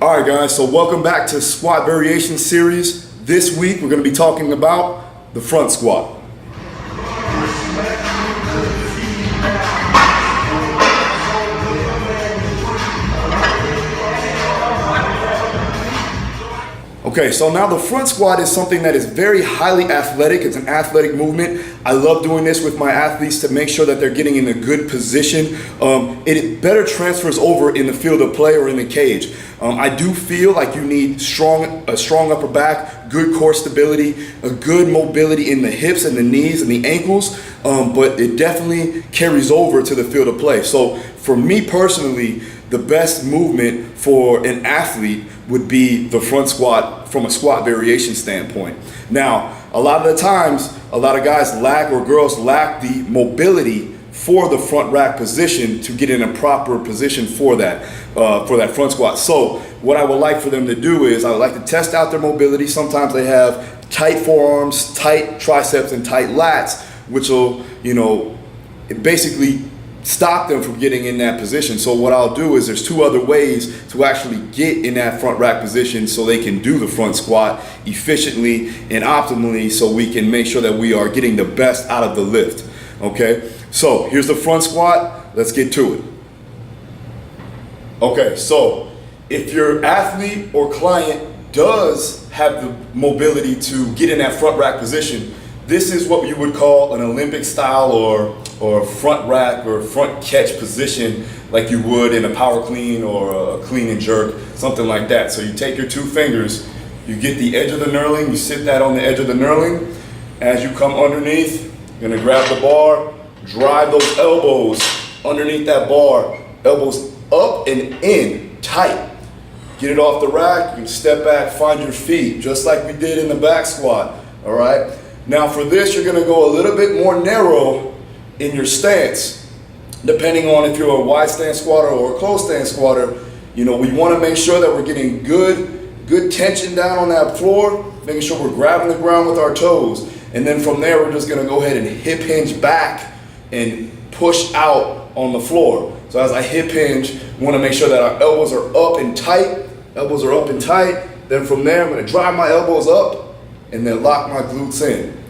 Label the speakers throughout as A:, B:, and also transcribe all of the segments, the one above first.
A: All right, guys, so welcome back to Squat Variation Series. This week, we're going to be talking about the front squat. Okay, so now the front squat is something that is very highly athletic. It's an athletic movement. I love doing this with my athletes to make sure that they're getting in a good position. It better transfers over in the field of play or in the cage. I do feel like you need a strong upper back, good core stability, a good mobility in the hips and the knees and the ankles, but it definitely carries over to the field of play. So for me personally, the best movement for an athlete would be the front squat from a squat variation standpoint. Now, a lot of the times, a lot of guys lack or girls lack the mobility for the front rack position to get in a proper position for that front squat. So what I would like for them to do is I would like to test out their mobility. Sometimes they have tight forearms, tight triceps, and tight lats, which will, basically stop them from getting in that position. So what I'll do is there's two other ways to actually get in that front rack position so they can do the front squat efficiently and optimally so we can make sure that we are getting the best out of the lift. Okay, so here's the front squat. Let's get to it. Okay, so if your athlete or client does have the mobility to get in that front rack position, this is what you would call an Olympic style or front rack or front catch position, like you would in a power clean or a clean and jerk, something like that. So you take your two fingers, you get the edge of the knurling, you sit that on the edge of the knurling. As you come underneath, you're gonna grab the bar, drive those elbows underneath that bar, elbows up and in, tight. Get it off the rack, you can step back, find your feet, just like we did in the back squat, all right? Now for this, you're gonna go a little bit more narrow in your stance, depending on if you're a wide stance squatter or a closed stance squatter. We wanna make sure that we're getting good tension down on that floor, making sure we're grabbing the ground with our toes. And then from there, we're just gonna go ahead and hip hinge back and push out on the floor. So as I hip hinge, we wanna make sure that our elbows are up and tight. Elbows are up and tight. Then from there, I'm gonna drive my elbows up and then lock my glutes in.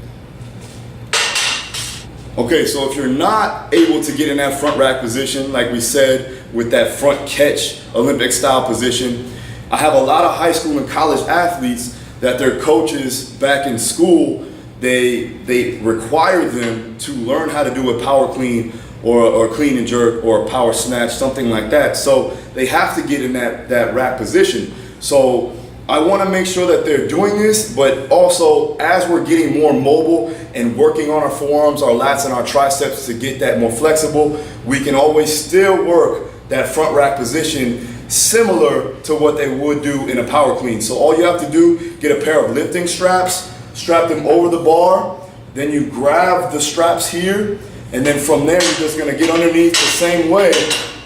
A: Okay, so if you're not able to get in that front rack position, like we said, with that front catch Olympic style position, I have a lot of high school and college athletes that their coaches back in school, they require them to learn how to do a power clean or clean and jerk or a power snatch, something like that. So they have to get in that rack position. So I want to make sure that they're doing this, but also as we're getting more mobile and working on our forearms, our lats, and our triceps to get that more flexible, we can always still work that front rack position similar to what they would do in a power clean. So all you have to do, get a pair of lifting straps, strap them over the bar, then you grab the straps here, and then from there you're just going to get underneath the same way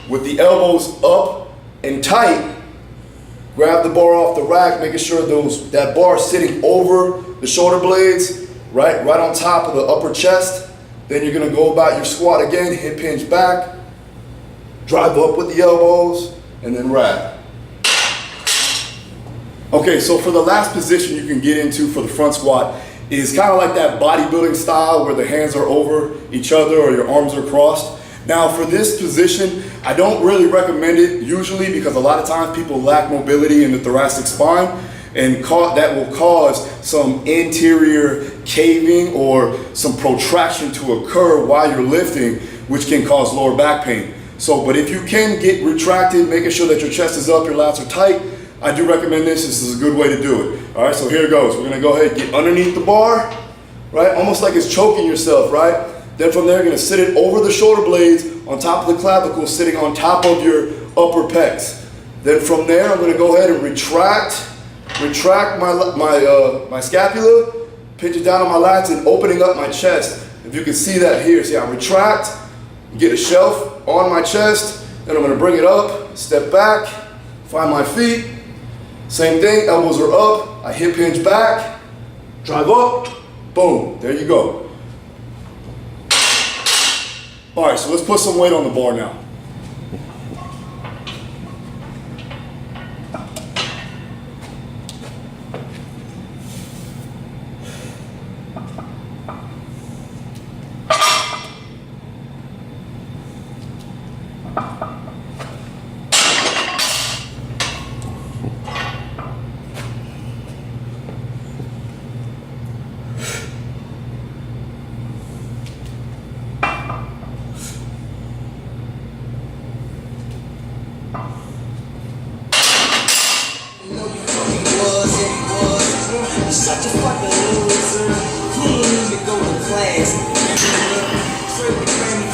A: with the elbows up and tight. Grab the bar off the rack, making sure that bar is sitting over the shoulder blades, right on top of the upper chest. Then you're gonna go about your squat again, hip hinge back, drive up with the elbows, and then wrap. Okay, so for the last position you can get into for the front squat is kind of like that bodybuilding style where the hands are over each other or your arms are crossed. Now for this position, I don't really recommend it usually because a lot of times people lack mobility in the thoracic spine, and that will cause some anterior caving or some protraction to occur while you're lifting, which can cause lower back pain. So, but if you can get retracted, making sure that your chest is up, your lats are tight, I do recommend this. This is a good way to do it. All right, so here it goes. We're gonna go ahead and get underneath the bar, right? Almost like it's choking yourself, right? Then from there, you're gonna sit it over the shoulder blades on top of the clavicle, sitting on top of your upper pecs. Then from there, I'm gonna go ahead and retract my scapula, pinch it down on my lats and opening up my chest. If you can see that here, see I retract, get a shelf on my chest, then I'm gonna bring it up, step back, find my feet. Same thing, elbows are up, I hip hinge back, drive up, boom, there you go. All right, so let's put some weight on the bar now.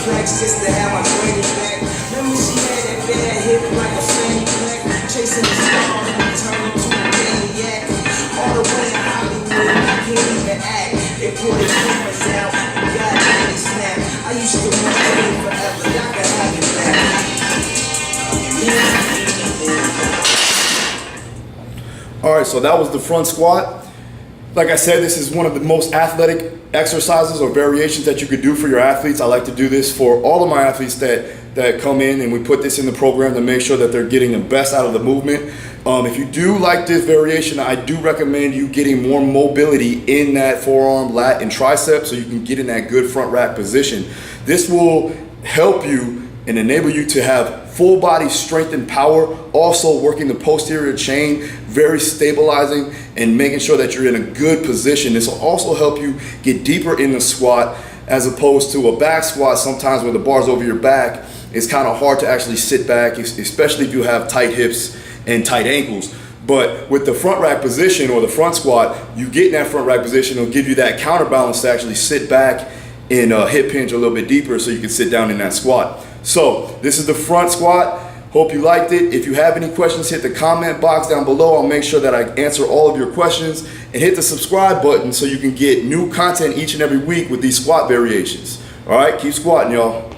B: complex just to have my granny back. Remember she had that bad hip like a fanny pack, chasing the stars and turning to a maniac. All the way in Hollywood, I can't even act. They pull the cameras out, God damn it snap. I used to want to live forever, y'all can have it back.
A: Alright, so that was the front squat. Like I said, this is one of the most athletic exercises or variations that you could do for your athletes. I like to do this for all of my athletes that come in, and we put this in the program to make sure that they're getting the best out of the movement. If you do like this variation, I do recommend you getting more mobility in that forearm, lat, and tricep so you can get in that good front rack position. This will help you and enable you to have full body strength and power, also working the posterior chain, very stabilizing and making sure that you're in a good position. This will also help you get deeper in the squat as opposed to a back squat. Sometimes when the bar's over your back, it's kind of hard to actually sit back, especially if you have tight hips and tight ankles. But with the front rack position or the front squat, you get in that front rack position, it'll give you that counterbalance to actually sit back and hip hinge a little bit deeper so you can sit down in that squat. So this is the front squat. Hope you liked it. If you have any questions, hit the comment box down below. I'll make sure that I answer all of your questions, and hit the subscribe button so you can get new content each and every week with these squat variations. All right, keep squatting, y'all.